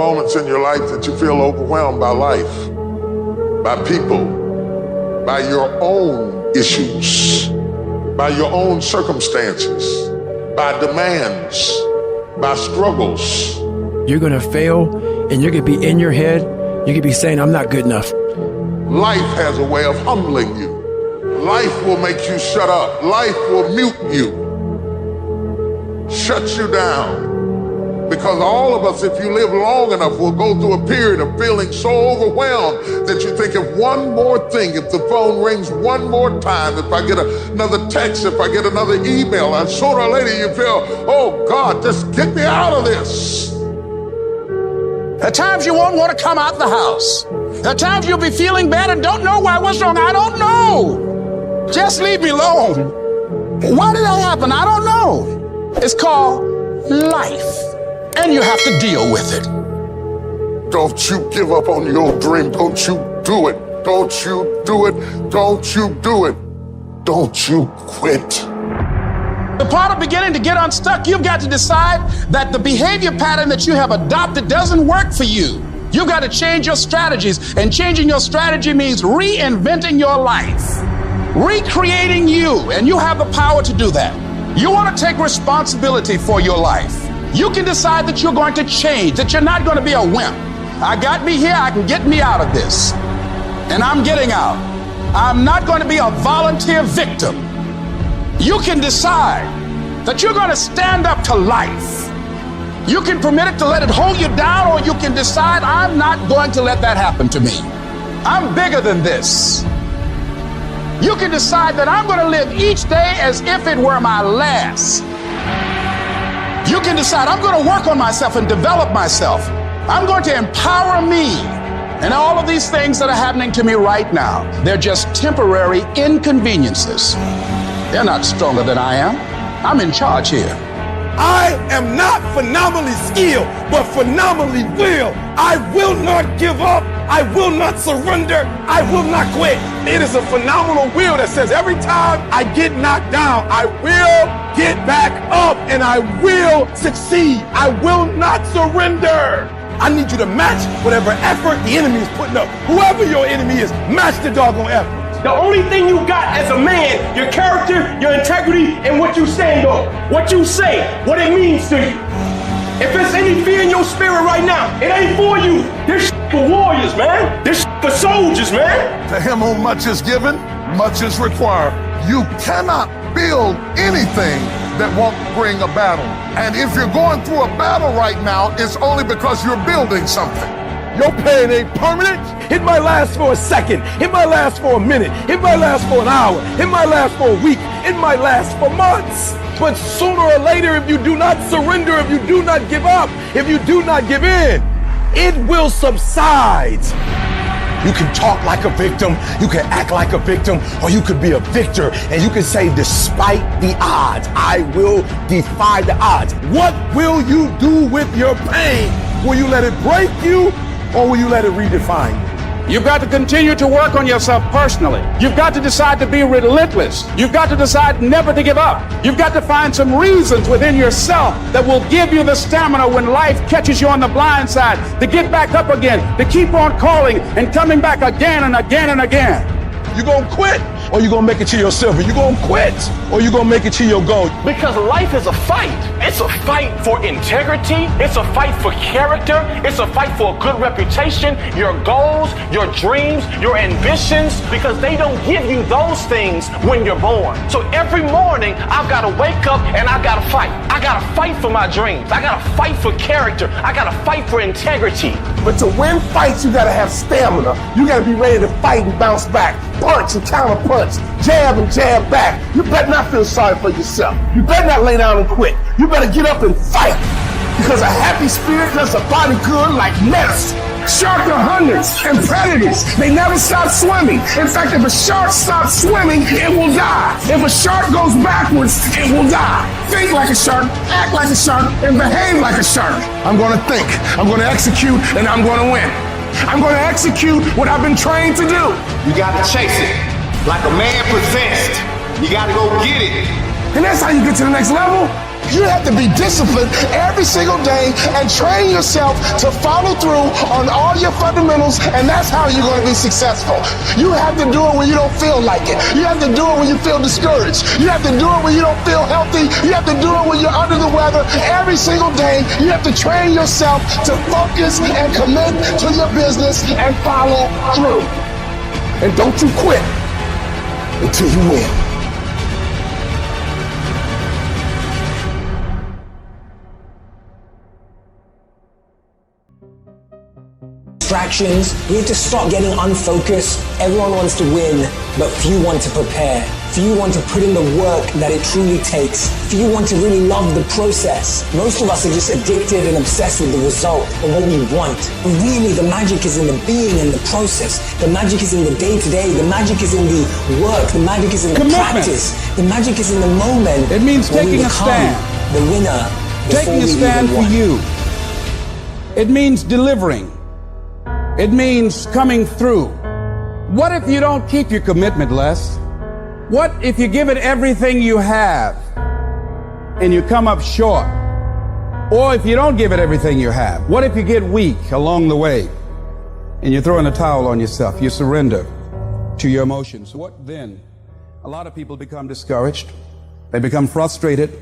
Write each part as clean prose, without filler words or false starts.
moments in your life that you feel overwhelmed by life, by people, by your own issues, by your own circumstances, by demands, by struggles. You're gonna fail, and you're gonna be in your head, you're gonna be saying, I'm not good enough. Life has a way of humbling you. Life will make you shut up. Life will mute you, shut you down. Because all of us, if you live long enough, will go through a period of feeling so overwhelmed that you think if one more thing, if the phone rings one more time, if I get another text, if I get another email, and sooner or later you feel, oh God, just get me out of this. At times you won't want to come out the house. At times you'll be feeling bad and don't know why. What's wrong? I don't know. Just leave me alone. Why did that happen? I don't know. It's called life. And you have to deal with it. Don't you give up on your dream. Don't you do it. Don't you do it. Don't you do it. Don't you quit. The part of beginning to get unstuck, you've got to decide that the behavior pattern that you have adopted doesn't work for you. You've got to change your strategies, and changing your strategy means reinventing your life, recreating you, and you have the power to do that. You want to take responsibility for your life. You can decide that you're going to change, that you're not going to be a wimp. I got me here, I can get me out of this. And I'm getting out. I'm not going to be a volunteer victim. You can decide that you're going to stand up to life. You can permit it to let it hold you down, or you can decide, I'm not going to let that happen to me. I'm bigger than this. You can decide that I'm going to live each day as if it were my last. You can decide I'm going to work on myself and develop myself. I'm going to empower me. And all of these things that are happening to me right now, they're just temporary inconveniences. They're not stronger than I am. I'm in charge here. I am not phenomenally skilled, but phenomenally will. I will not give up. I will not surrender. I will not quit. It is a phenomenal will that says every time I get knocked down, I will get back up and I will succeed. I will not surrender. I need you to match whatever effort the enemy is putting up. Whoever your enemy is, match the doggone effort. The only thing you got as a man, your character, your integrity, and what you stand on. What you say, what it means to you. If there's any fear in your spirit right now, it ain't for you. This for warriors, man. This for soldiers, man. To him whom much is given, much is required. You cannot build anything that won't bring a battle. And if you're going through a battle right now, it's only because you're building something. Your pain ain't permanent. It might last for a second. It might last for a minute. It might last for an hour. It might last for a week. It might last for months. But sooner or later, if you do not surrender, if you do not give up, if you do not give in, it will subside. You can talk like a victim, you can act like a victim, or you could be a victor and you can say, despite the odds, I will defy the odds. What will you do with your pain? Will you let it break you, or will you let it redefine you? You've got to continue to work on yourself personally. You've got to decide to be relentless. You've got to decide never to give up. You've got to find some reasons within yourself that will give you the stamina when life catches you on the blind side to get back up again, to keep on calling and coming back again and again and again. You gonna quit, or you gonna make it to your silver? You gonna quit, or you gonna make it to your goal? Because life is a fight. It's a fight for integrity. It's a fight for character. It's a fight for a good reputation, your goals, your dreams, your ambitions, because they don't give you those things when you're born. So every morning, I've got to wake up and I've got to fight. I got to fight for my dreams. I got to fight for character. I got to fight for integrity. But to win fights, you gotta have stamina. You gotta be ready to fight and bounce back. Punch and counter punch. Jab and jab back. You better not feel sorry for yourself. You better not lay down and quit. You better get up and fight. Because a happy spirit does a body good like medicine. Sharks are hunters and predators. They never stop swimming. In fact, if a shark stops swimming, it will die. If a shark goes backwards, it will die. Think like a shark, act like a shark, and behave like a shark. I'm going to think, I'm going to execute, and I'm going to win. I'm going to execute what I've been trained to do. You got to chase it like a man possessed. You got to go get it. And that's how you get to the next level. You have to be disciplined every single day and train yourself to follow through on all your fundamentals, and that's how you're going to be successful. You have to do it when you don't feel like it. You have to do it when you feel discouraged. You have to do it when you don't feel healthy. You have to do it when you're under the weather. Every single day, you have to train yourself to focus and commit to your business and follow through. And don't you quit until you win. Distractions. We need to stop getting unfocused. Everyone wants to win, but few want to prepare. Few want to put in the work that it truly takes. Few want to really love the process. Most of us are just addicted and obsessed with the result of what we want. But really, the magic is in the being and the process. The magic is in the day-to-day. The magic is in the work. The magic is in the practice. The magic is in the moment. It means taking a stand. The winner. Taking a stand for you. It means delivering. It means coming through. What if you don't keep your commitment, Les? What if you give it everything you have and you come up short? Or if you don't give it everything you have, what if you get weak along the way and you throw in a towel on yourself? You surrender to your emotions. What then? A lot of people become discouraged. They become frustrated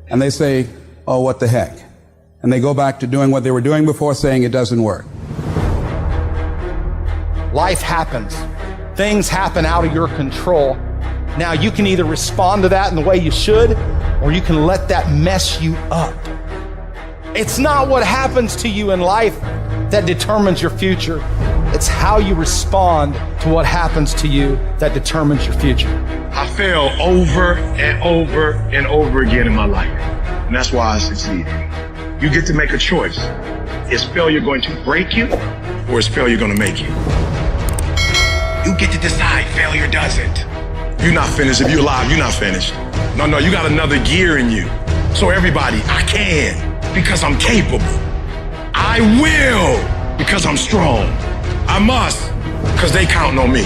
and they say, oh, what the heck? And they go back to doing what they were doing before, saying it doesn't work. Life happens. Things happen out of your control. Now you can either respond to that in the way you should, or you can let that mess you up. It's not what happens to you in life that determines your future. It's how you respond to what happens to you that determines your future. I fail over and over and over again in my life, and that's why I succeed. You get to make a choice. Is failure going to break you, or is failure going to make you? You get to decide. Failure doesn't. You're not finished. If you're alive, you're not finished. No, you got another gear in you. So everybody, I can because I'm capable. I will because I'm strong. I must because they counting on me.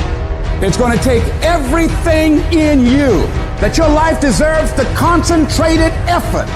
It's going to take everything in you that your life deserves the concentrated effort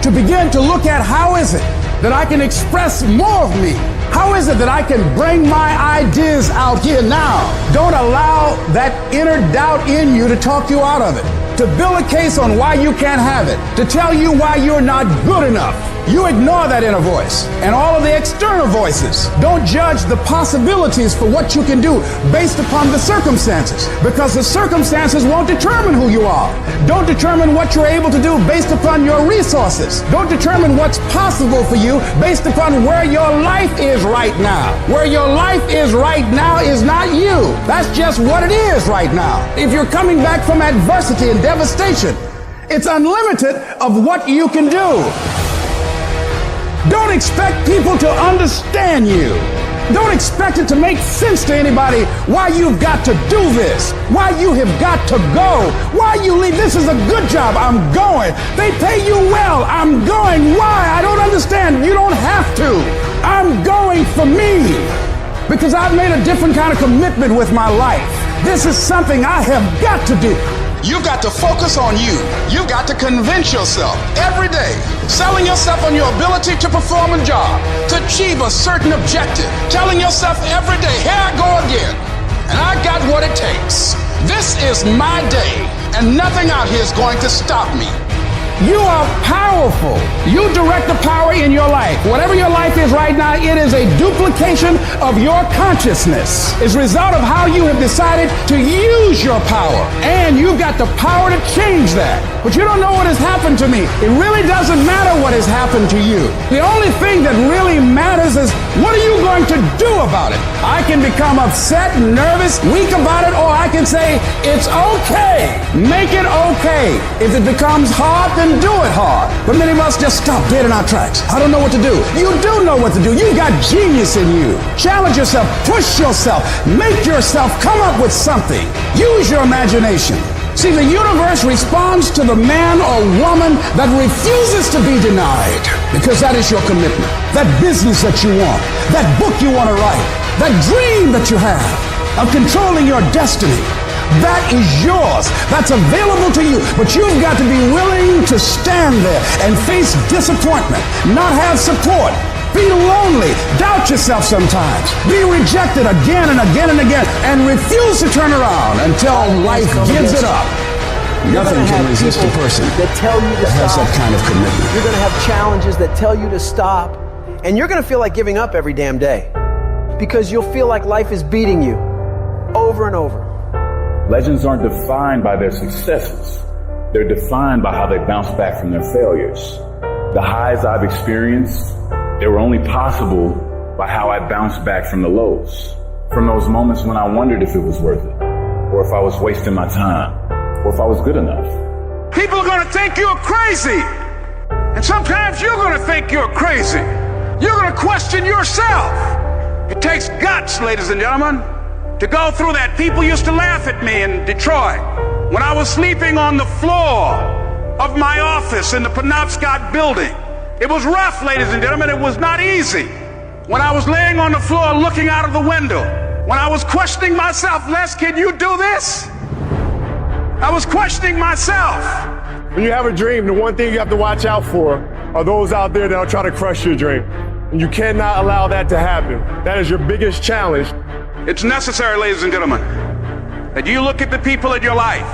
to begin to look at how is it that I can express more of me. How is it that I can bring my ideas out here now? Don't allow that inner doubt in you to talk you out of it, to build a case on why you can't have it, to tell you why you're not good enough. You ignore that inner voice and all of the external voices. Don't judge the possibilities for what you can do based upon the circumstances, because the circumstances won't determine who you are. Don't determine what you're able to do based upon your resources. Don't determine what's possible for you based upon where your life is right now. Where your life is right now is not you. That's just what it is right now. If you're coming back from adversity and devastation, it's unlimited of what you can do. Don't expect people to understand you. Don't expect it to make sense to anybody why you've got to do this, why you have got to go, why you leave. This is a good job. I'm going. They pay you well. I'm going. Why? I don't understand. You don't have to. I'm going for me because I've made a different kind of commitment with my life. This is something I have got to do. You've got to focus on you. You've got to convince yourself every day, selling yourself on your ability to perform a job, to achieve a certain objective, telling yourself every day, here I go again, and I got what it takes. This is my day, and nothing out here is going to stop me. You are powerful. You direct the power in your life. Whatever your life is right now, it is a duplication of your consciousness. It's a result of how you have decided to use your power. And you've got the power to change that. But you don't know what has happened to me. It really doesn't matter what has happened to you. The only thing that really matters is what are you going to do about it? I can become upset, nervous, weak about it, or I can say, it's okay. Make it okay. If it becomes hard, then do it hard. But many of us just stop dead in our tracks. I don't know what to do. You do know what to do. You got genius in you. Challenge yourself, push yourself, make yourself come up with something. Use your imagination. See, the universe responds to the man or woman that refuses to be denied, because that is your commitment. That business that you want, that book you want to write, that dream that you have of controlling your destiny, That is yours. That's available to you. But you've got to be willing to stand there and face disappointment, not have support, be lonely, doubt yourself sometimes, be rejected again and again and again, and refuse to turn around until life gives it up. Nothing can resist a person that tell you to has stop. that kind of commitment. You're going to have challenges that tell you to stop, and you're going to feel like giving up every damn day because you'll feel like life is beating you over and over. Legends aren't defined by their successes. They're defined by how they bounce back from their failures. The highs I've experienced, they were only possible by how I bounced back from the lows. From those moments when I wondered if it was worth it, or if I was wasting my time, or if I was good enough. People are going to think you're crazy. And sometimes you're going to think you're crazy. You're going to question yourself. It takes guts, ladies and gentlemen, to go through that. People used to laugh at me in Detroit when I was sleeping on the floor of my office in the Penobscot building. It was rough, ladies and gentlemen. It was not easy. When I was laying on the floor looking out of the window, when I was questioning myself, Les, can you do this? I was questioning myself. When you have a dream, the one thing you have to watch out for are those out there that will try to crush your dream. And you cannot allow that to happen. That is your biggest challenge. It's necessary, ladies and gentlemen, that you look at the people in your life.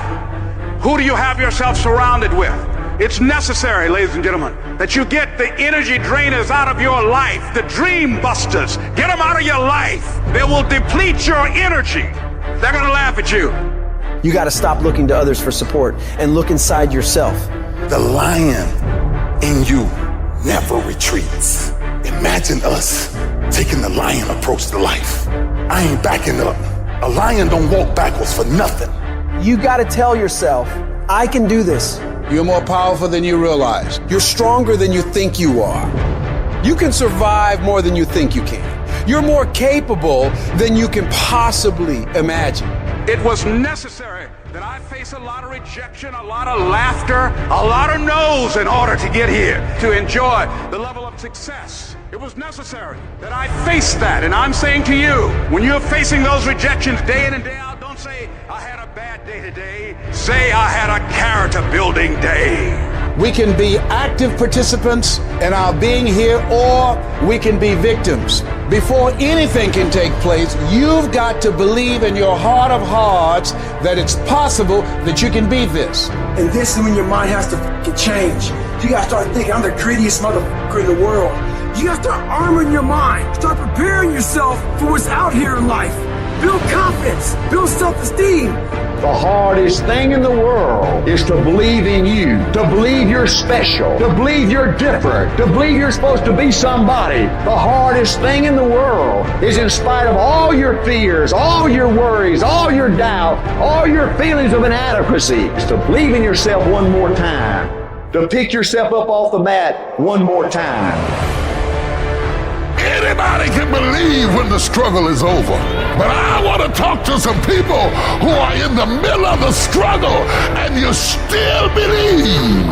Who do you have yourself surrounded with? It's necessary, ladies and gentlemen, that you get the energy drainers out of your life, the dream busters. Get them out of your life. They will deplete your energy. They're going to laugh at you. You got to stop looking to others for support and look inside yourself. The lion in you never retreats. Imagine us taking the lion approach to life. I ain't backing up. A lion don't walk backwards for nothing. You got to tell yourself, I can do this. You're more powerful than you realize. You're stronger than you think you are. You can survive more than you think you can. You're more capable than you can possibly imagine. It was necessary that I face a lot of rejection, a lot of laughter, a lot of no's in order to get here, to enjoy the level of success. It was necessary that I face that. And I'm saying to you, when you're facing those rejections day in and day out, don't say, I had a bad day today. Say, I had a character building day. We can be active participants in our being here, or we can be victims. Before anything can take place, you've got to believe in your heart of hearts that it's possible that you can be this. And this is when your mind has to change. You gotta start thinking, I'm the greediest motherfucker in the world. You gotta start arming your mind. Start preparing yourself for what's out here in life. Build confidence. Build self-esteem. The hardest thing in the world is to believe in you, to believe you're special, to believe you're different, to believe you're supposed to be somebody. The hardest thing in the world is, in spite of all your fears, all your worries, all your doubt, all your feelings of inadequacy, is to believe in yourself one more time, to pick yourself up off the mat one more time. Anybody can believe when the struggle is over. But I want to talk to some people who are in the middle of the struggle and you still believe.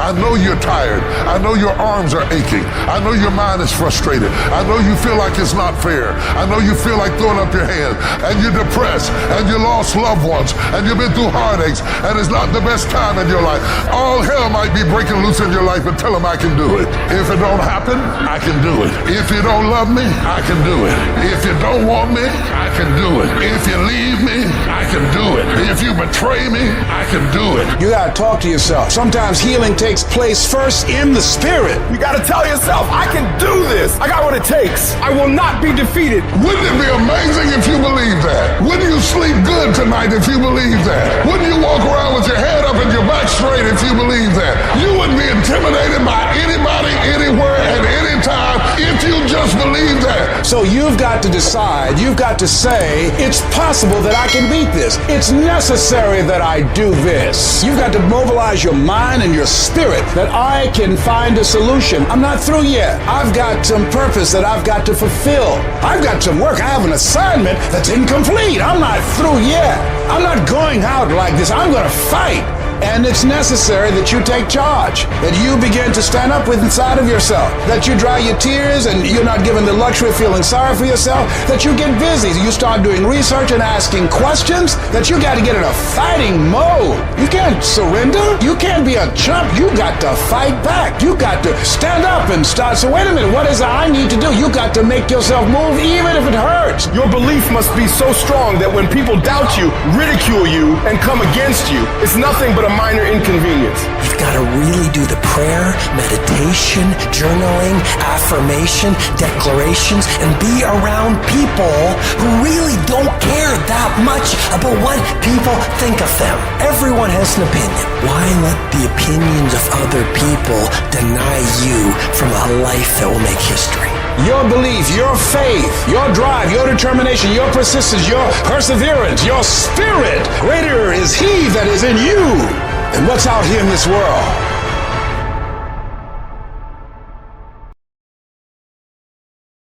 I know you're tired. I know your arms are aching. I know your mind is frustrated. I know you feel like it's not fair. I know you feel like throwing up your hands, and you're depressed, and you lost loved ones, and you've been through heartaches, and it's not the best time in your life. All hell might be breaking loose in your life, but tell them I can do it. If it don't happen, I can do it. If you don't love me, I can do it. If you don't want me, I can do it. If you leave me, I can do it. If you betray me, I can do it. You gotta talk to yourself. Sometimes healing takes place first in the spirit. You gotta tell yourself, I can do this. I got what it takes. I will not be defeated. Wouldn't it be amazing if you believe that? Wouldn't you sleep good tonight if you believe that? Wouldn't you walk around with your head up and your back straight if you believe that? You wouldn't be intimidated by anybody, anywhere, at any time if you just believe that. So you've got to decide, you've got to say, it's possible that I can beat this. It's necessary that I do this. You've got to mobilize your mind and your spirit that I can find a solution. I'm not through yet. I've got some purpose that I've got to fulfill. I've got some work. I have an assignment that's incomplete. I'm not through yet. I'm not going out like this. I'm going to fight. And it's necessary that you take charge, that you begin to stand up with inside of yourself, that you dry your tears and you're not given the luxury of feeling sorry for yourself, that you get busy, you start doing research and asking questions, that you got to get in a fighting mode. You can't surrender. You can't be a chump. You got to fight back. You got to stand up and start. So wait a minute, what is it I need to do? You got to make yourself move even if it hurts. Your belief must be so strong that when people doubt you, ridicule you, and come against you, it's nothing but a minor inconvenience. You've got to really do the prayer, meditation, journaling, affirmation, declarations, and be around people who really don't care that much about what people think of them. Everyone has an opinion. Why let the opinions of other people deny you from a life that will make history? Your belief, your faith, your drive, your determination, your persistence, your perseverance, your spirit. Greater is He that is in you than what's out here in this world.